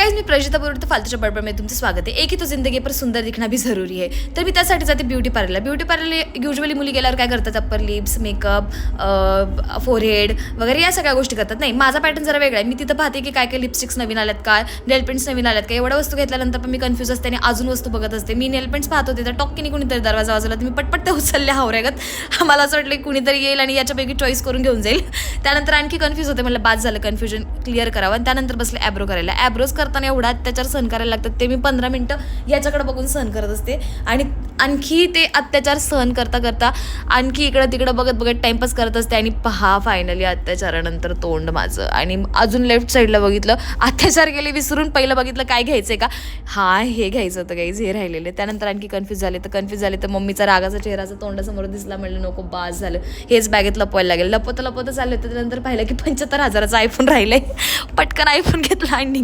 Guys मी प्रजिता बोलते फालतूच्या बडबड में तुमचं स्वागत आहे. एक ही तो जिंदगी पर सुंदर दिखना भी जरूरी है. तर मी त्यासाठी जाते ब्युटी पार्लरला. ब्युटी पार्लरला युजली मुली गेल्यावर काय करतात, अप्पर लिप्स, मेकअप, फोरहेड वगैरे या सगळ्या गोष्टी करतात. नाही, माझा पॅटर्न जरा वेगळा आहे. मी तिथं पाहते की काय काय लिपस्टिक्स नवीन आल्यात, काय नेल पेंट्स नवीन आल्यात, काय एवढ्या वस्तू घेतल्यानंतर पण मी कन्फ्यूज असते आणि अजून वस्तू बघत असते. मी नेल पेंट्स पाहत होते तर टॉक्कीने कुणीतरी दरवाजा वाजवला, तर मी पटपट ते उचलल्या हावऱ्यागत. मला असं वाटलं की कुणीतरी येईल आणि याच्यापैकी चॉईस करून घेऊन जाईल. त्यानंतर आणखी कन्फ्यूज होते, मला बाद झालं, कन्फ्युजन क्लिअर करावं. आणि त्यानंतर बसले ॲब्रो करायला. ॲब्रोज करताना एवढा अत्याचार सहन करायला लागतात, ते मी 15 मिनटं याच्याकडे बघून सहन करत असते. आणि आणखी ते अत्याचार सहन करता करता आणखी इकडं तिकडं बघत बघत टाइमपास करत असते. आणि पहा, फायनली अत्याचारानंतर तोंड माझं. आणि अजून लेफ्ट साईडला बघितलं, अत्याचार केले विसरून पहिलं बघितलं काय घ्यायचं आहे का, हां हे घ्यायचं होतं गाईज, हे राहिलेले. त्यानंतर आणखी कन्फ्यूज झाले तर मम्मीचा रागाचा चेहराचा तोंडासमोर दिसला. म्हणलं नको, बास झालं, हेच बॅगेत लपवायला लागेल. लपवता चालले होतं. त्यानंतर पाहिलं की 75,000चा आयफोन राहिलं आहे. पटकन आयफोन घेतला आणि